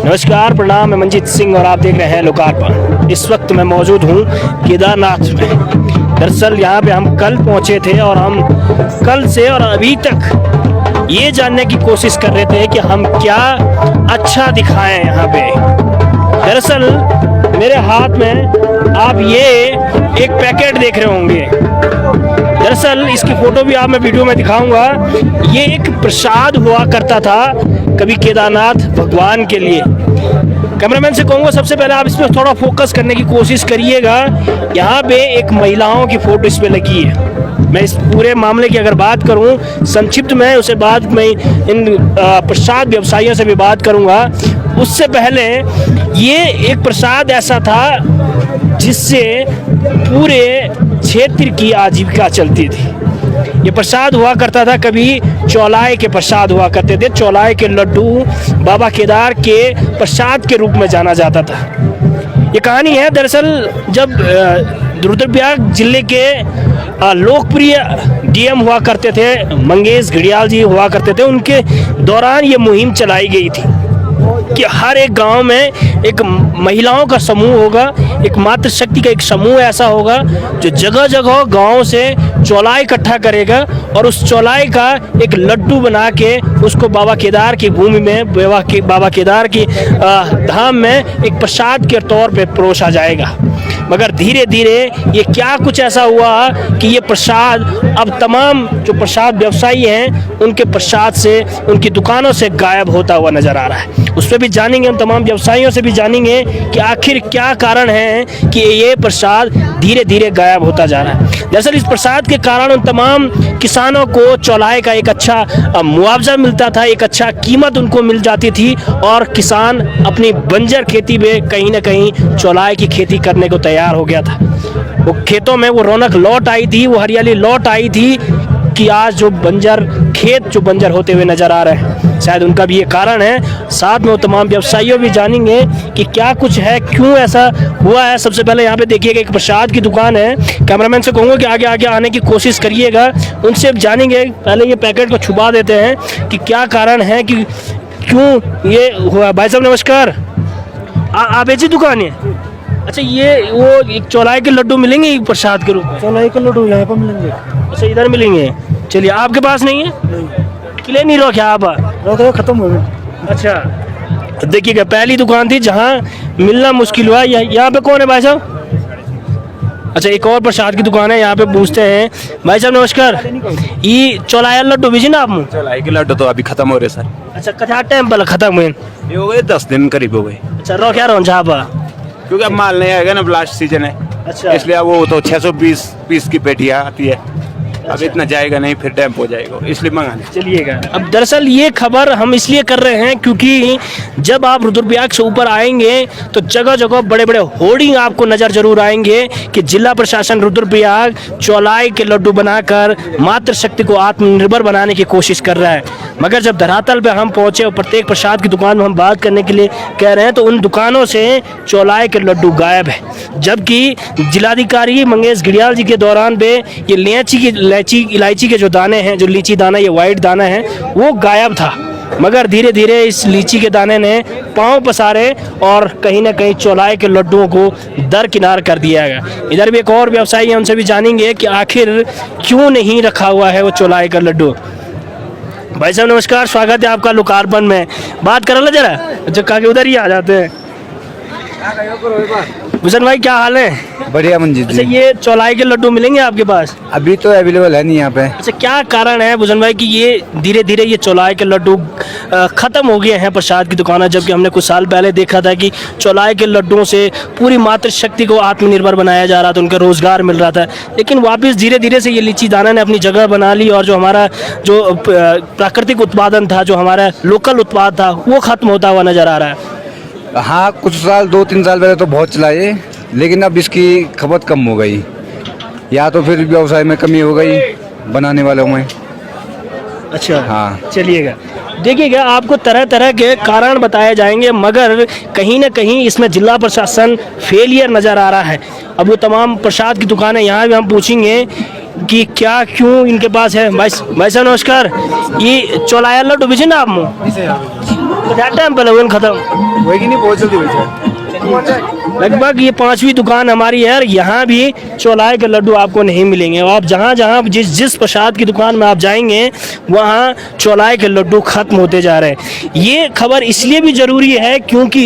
नमस्कार, प्रणाम। मैं मंजीत सिंह और आप देख रहे हैं लोकार्पण। इस वक्त मैं मौजूद हूँ केदारनाथ में। दरअसल यहाँ पे हम कल पहुँचे थे और हम कल से और अभी तक ये जानने की कोशिश कर रहे थे कि हम क्या अच्छा दिखाएं यहाँ पे। दरअसल मेरे हाथ में आप ये एक पैकेट देख रहे होंगे। दरअसल इसकी फोटो भी आप मैं वीडियो में दिखाऊंगा। ये एक प्रसाद हुआ करता था कभी केदारनाथ भगवान के लिए। कैमरामैन से कहूँगा सबसे पहले आप इसमें थोड़ा फोकस करने की कोशिश करिएगा। यहाँ पे एक महिलाओं की फोटो इस पे लगी है। मैं इस पूरे मामले की अगर बात करूं संक्षिप्त में, उसके बाद मैं इन प्रसाद व्यवसायियों से भी बात करूंगा। उससे पहले ये एक प्रसाद ऐसा था जिससे पूरे क्षेत्र की आजीविका चलती थी। ये प्रसाद हुआ करता था, कभी चौलाई के प्रसाद हुआ करते थे। चौलाई के लड्डू बाबा केदार के प्रसाद के रूप में जाना जाता था। ये कहानी है दरअसल जब रुद्रप्रयाग जिले के लोकप्रिय डीएम हुआ करते थे, मंगेश घड़ियाल जी हुआ करते थे, उनके दौरान ये मुहिम चलाई गई थी कि हर एक गांव में एक महिलाओं का समूह होगा, एक मातृशक्ति का एक समूह ऐसा होगा जो जगह जगह गांव से चौलाई इकट्ठा करेगा और उस चौलाई का एक लड्डू बना के उसको बाबा केदार की भूमि में, बाबा केदार की धाम में एक प्रसाद के तौर पे परोसा जाएगा। मगर धीरे धीरे ये क्या कुछ ऐसा हुआ कि ये प्रसाद अब तमाम जो प्रसाद व्यवसायी हैं उनके प्रसाद से, उनकी दुकानों से गायब होता हुआ नजर आ रहा है। उस पर भी जानेंगे, हम तमाम व्यवसायियों से भी जानेंगे कि आखिर क्या कारण है कि ये प्रसाद धीरे धीरे गायब होता जा रहा है। दरअसल इस प्रसाद के कारण उन तमाम किसानों को चौलाई का एक अच्छा मुआवजा मिलता था, एक अच्छा कीमत उनको मिल जाती थी और किसान अपनी बंजर खेती में कहीं ना कहीं चौलाई की खेती करने को तैयार हो गया था। वो खेतों में वो रौनक लौट आई थी, वो हरियाली लौट आई थी कि आज जो बंजर खेत जो बंजर होते हुए नजर आ रहे हैं, शायद उनका भी ये कारण है। साथ में वो तमाम व्यवसायियों भी जानेंगे कि क्या कुछ है, क्यों ऐसा हुआ है। सबसे पहले यहाँ पे देखिएगा एक प्रसाद की दुकान है। कैमरामैन से कहूँगा कि आगे आगे आने की कोशिश करिएगा, उनसे जानेंगे। पहले ये पैकेट को छुपा देते हैं कि क्या कारण है कि क्यों ये हुआ। भाई साहब नमस्कार, आप ऐसी दुकान है? अच्छा, ये वो एक चौलाई के लड्डू मिलेंगे प्रसाद के रूप में? चौलाई के लड्डू यहाँ पर मिलेंगे। अच्छा, इधर मिलेंगे। चलिए, आपके पास नहीं है? नहीं, किले नहीं रखा आप? रोके खत्म हो गए। अच्छा, तो देखिएगा पहली दुकान थी जहाँ मिलना मुश्किल हुआ। यहाँ पे कौन है भाई साहब? अच्छा, एक और प्रसाद की दुकान है, यहाँ पे पूछते हैं। भाई साहब नमस्कार, ये चौलाई लड्डू भेजी ना आप? चौलाई के लड्डू तो अभी खत्म हो रहे सर। अच्छा, कथा टाइम पर खत्म हुए? ये हो गए 10 दिन करीब हो गए। अच्छा, रो क्या रहा क्योंकि अब माल नहीं आएगा ना, ब्लास्ट सीजन है। अच्छा, इसलिए अब वो तो 620 पीस की पेटियाँ आती है। अब इतना जाएगा नहीं, फिर डैम्प हो जाएगा, इसलिए मंगाने। चलिएगा। अब दरअसल ये खबर हम इसलिए कर रहे हैं क्योंकि जब आप रुद्रप्रयाग से ऊपर आएंगे तो जगह जगह बड़े बड़े होर्डिंग आपको नज़र जरूर आएंगे कि जिला प्रशासन रुद्रप्रयाग चौलाई के लड्डू बनाकर मातृशक्ति को आत्मनिर्भर बनाने की कोशिश कर रहा है। मगर जब धरातल पे हम पहुंचे और प्रत्येक प्रसाद की दुकान में हम बात करने के लिए कह रहे हैं तो उन दुकानों से चौलाई के लड्डू गायब है। जबकि जिलाधिकारी मंगेश घड़ियाल जी के दौरान पे ये इलायची के जो दाने हैं, जो लीची दाना, ये वाइट दाना है, वो गायब था। मगर धीरे धीरे इस लीची के दाने ने पांव पसारे और कहीं ना कहीं चौलाई के लड्डुओं को दरकिनार कर दिया गया। इधर भी एक और व्यवसायी है, उनसे भी जानेंगे कि आखिर क्यों नहीं रखा हुआ है वो चौलाई का लड्डू। भाई साहब नमस्कार, स्वागत है आपका लोकार्पण में। बात कर लो जरा, जो कहा उधर ही आ जाते हैं। भूषण भाई क्या हाल है? बढ़िया मंजीत अच्छा, जी। ये चौलाई के लड्डू मिलेंगे आपके पास? अभी तो अवेलेबल है नहीं यहाँ पे। अच्छा, क्या कारण है भूषण भाई कि ये धीरे धीरे ये चौलाई के लड्डू खत्म हो गए हैं प्रसाद की दुकान? जबकि हमने कुछ साल पहले देखा था कि चौलाई के लड्डुओं से पूरी मातृशक्ति को आत्मनिर्भर बनाया जा रहा था, उनका रोजगार मिल रहा था। लेकिन वापस धीरे धीरे से ये लीची दाना ने अपनी जगह बना ली और जो हमारा जो प्राकृतिक उत्पादन था, जो हमारा लोकल उत्पाद था, वो खत्म होता हुआ नजर आ रहा है। हाँ, कुछ साल 2-3 साल पहले तो बहुत चला ये, लेकिन अब इसकी खपत कम हो गई, या तो फिर व्यवसाय में कमी हो गई बनाने वालों में। अच्छा, हाँ, चलिएगा। देखिएगा, आपको तरह तरह के कारण बताए जाएंगे, मगर कहीं ना कहीं इसमें जिला प्रशासन फेलियर नज़र आ रहा है। अब वो तमाम प्रसाद की दुकानें यहाँ भी हम पूछेंगे कि क्या क्यों इनके पास है। भाई साहब नमस्कार, ये चौलाया लड्डू भेजे ना आप? टाइम पहले हुए खत्म होएगी नहीं, बहुत जल्दी हो लगभग ये 5वीं दुकान हमारी है और यहाँ भी चौलाई के लड्डू आपको नहीं मिलेंगे। और आप जहाँ जहाँ जिस प्रसाद की दुकान में आप जाएंगे वहाँ चौलाई के लड्डू खत्म होते जा रहे हैं। ये खबर इसलिए भी ज़रूरी है क्योंकि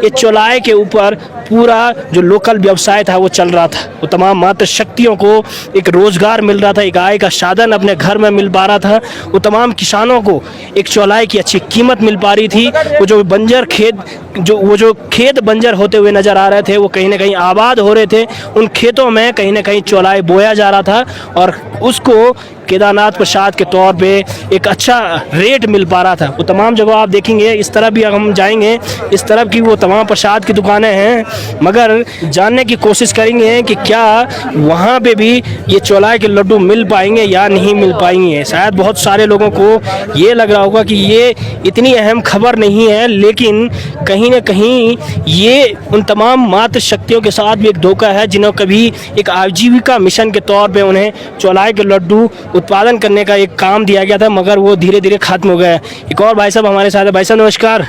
ये चौलाई के ऊपर पूरा जो लोकल व्यवसाय था वो चल रहा था। वो तमाम मातृ शक्तियों को एक रोज़गार मिल रहा था, एक आय का साधन अपने घर में मिल पा रहा था। वो तमाम किसानों को एक चौलाई की अच्छी कीमत मिल पा रही थी। वो जो बंजर खेत जो खेत बंजर होते हुए नज़र आ रहे थे वो कहीं ना कहीं आबाद हो रहे थे। उन खेतों में कहीं ना कहीं चौलाई बोया जा रहा था और उसको केदारनाथ प्रसाद के तौर पे एक अच्छा रेट मिल पा रहा था। वो तमाम जगह आप देखेंगे, इस तरफ भी हम जाएंगे, इस तरफ की वो तमाम प्रसाद की दुकानें हैं, मगर जानने की कोशिश करेंगे कि क्या वहाँ पे भी ये चौलाई के लड्डू मिल पाएंगे या नहीं मिल पाएंगे। शायद बहुत सारे लोगों को ये लग रहा होगा कि ये इतनी अहम खबर नहीं है, लेकिन कहीं ना कहीं ये उन तमाम मातृ शक्तियों के साथ भी एक धोखा है जिन्होंने कभी एक आजीविका मिशन के तौर पे उन्हें चौलाई के लड्डू उत्पादन करने का एक काम दिया गया था, मगर वो धीरे धीरे खत्म हो गया। एक और भाई साहब हमारे साथ है। भाई साहब नमस्कार।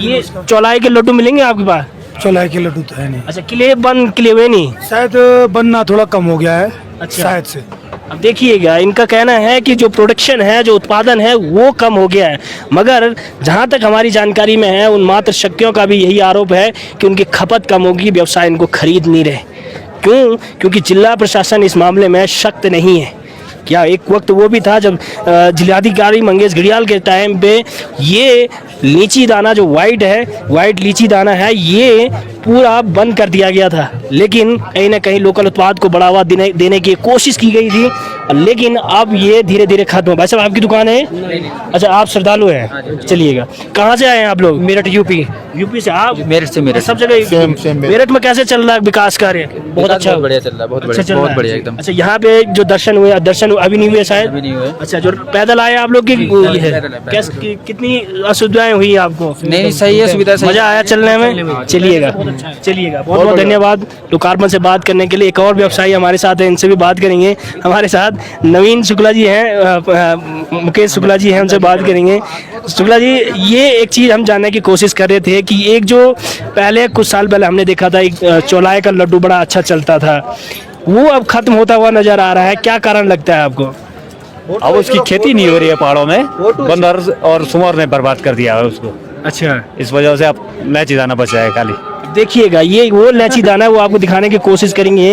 ये चौलाई के लड्डू मिलेंगे आपके पास? चौलाई के लड्डू तो है नहीं। अच्छा, किले हुए नहीं? शायद बनना थोड़ा कम हो गया है। अच्छा। शायद से। अब देखिएगा, इनका कहना है कि जो प्रोडक्शन है, जो उत्पादन है वो कम हो गया है, मगर जहाँ तक हमारी जानकारी में है उन मातृ शक्तियों का भी यही आरोप है कि उनकी खपत कम होगी, व्यवसाय इनको खरीद नहीं रहे। क्यों? क्योंकि जिला प्रशासन इस मामले में सख्त नहीं है। क्या एक वक्त वो भी था जब जिलाधिकारी मंगेश घड़ियाल के टाइम पे ये लीची दाना जो वाइट लीची दाना है ये पूरा बंद कर दिया गया था, लेकिन कहीं ना कहीं लोकल उत्पाद को बढ़ावा देने की कोशिश की गई थी, लेकिन अब ये धीरे धीरे खत्म हो। भाई साहब आपकी दुकान है? अच्छा, आप श्रद्धालु हैं। चलिएगा, कहाँ से आए हैं आप लोग? मेरठ यूपी से। आप मेरठ सब जगह मेरठ में कैसे चल रहा है विकास कार्य? बहुत अच्छा, बढ़िया चल रहा है, बहुत बढ़िया, बहुत बढ़िया एकदम। अच्छा, यहाँ पे जो दर्शन अभी नहीं हुए शायद? अभी नहीं हुए। अच्छा, जो पैदल आए आप लोग की ये है, कितनी असुविधाएं हुई आपको? नहीं, सही है, सुविधा सही। मजा आया चलने में? चलिएगा, बहुत बहुत धन्यवाद लोकार्पण से बात करने के लिए। एक और व्यवसायी हमारे साथ हैं, इनसे भी बात करेंगे। हमारे साथ नवीन शुक्ला जी हैं, मुकेश शुक्ला जी हैं, उनसे बात करेंगे। शुक्ला जी, ये एक चीज़ हम जानने की कोशिश कर रहे थे कि एक जो पहले कुछ साल पहले हमने देखा था एक चौलाई का लड्डू बड़ा अच्छा चलता था, वो अब खत्म होता हुआ नजर आ रहा है। क्या कारण लगता है आपको? अब उसकी खेती नहीं हो रही है पहाड़ों में, बंदर और सुअर ने बर्बाद कर दिया है उसको। अच्छा, इस वजह से अब मैच दाना बचा है खाली। देखिएगा, ये वो इलायची दाना है, वो आपको दिखाने की कोशिश करेंगे।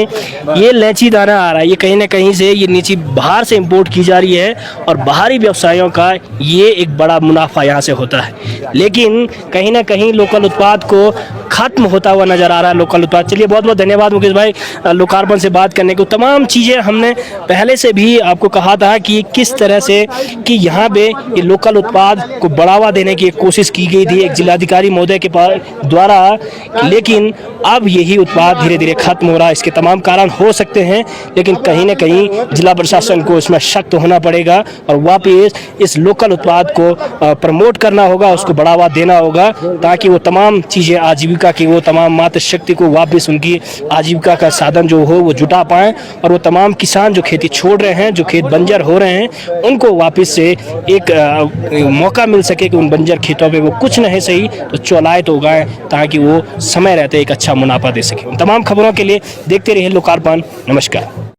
ये इलायची दाना आ रहा है, ये कहीं ना कहीं से ये नीचे बाहर से इंपोर्ट की जा रही है और बाहरी व्यवसायों का ये एक बड़ा मुनाफा यहाँ से होता है, लेकिन कहीं ना कहीं लोकल उत्पाद को खत्म होता हुआ नजर आ रहा है। लोकल उत्पाद। चलिए, बहुत बहुत धन्यवाद मुकेश भाई लोकार्पण से बात करने को। तमाम चीज़ें हमने पहले से भी आपको कहा था कि किस तरह से कि यहाँ पे ये लोकल उत्पाद को बढ़ावा देने की एक कोशिश की गई थी एक जिलाधिकारी महोदय के द्वारा, लेकिन अब यही उत्पाद धीरे धीरे खत्म हो रहा है। इसके तमाम कारण हो सकते हैं, लेकिन कहीं ना कहीं जिला प्रशासन को इसमें सख्त होना पड़ेगा और वापस इस लोकल उत्पाद को प्रमोट करना होगा, उसको बढ़ावा देना होगा, ताकि वो तमाम चीज़ें आजीविका की, वो तमाम मातृ शक्ति को वापस उनकी आजीविका का साधन जो हो वो जुटा पाएँ, और वो तमाम किसान जो खेती छोड़ रहे हैं, जो खेत बंजर हो रहे हैं, उनको वापस से एक मौका मिल सके कि उन बंजर खेतों पे वो कुछ नहीं सही तो चौलाई तो उगाएं, ताकि वो समय रहते एक अच्छा मुनाफा दे सके। उन तमाम खबरों के लिए देखते रहिए लोकार्पण। नमस्कार।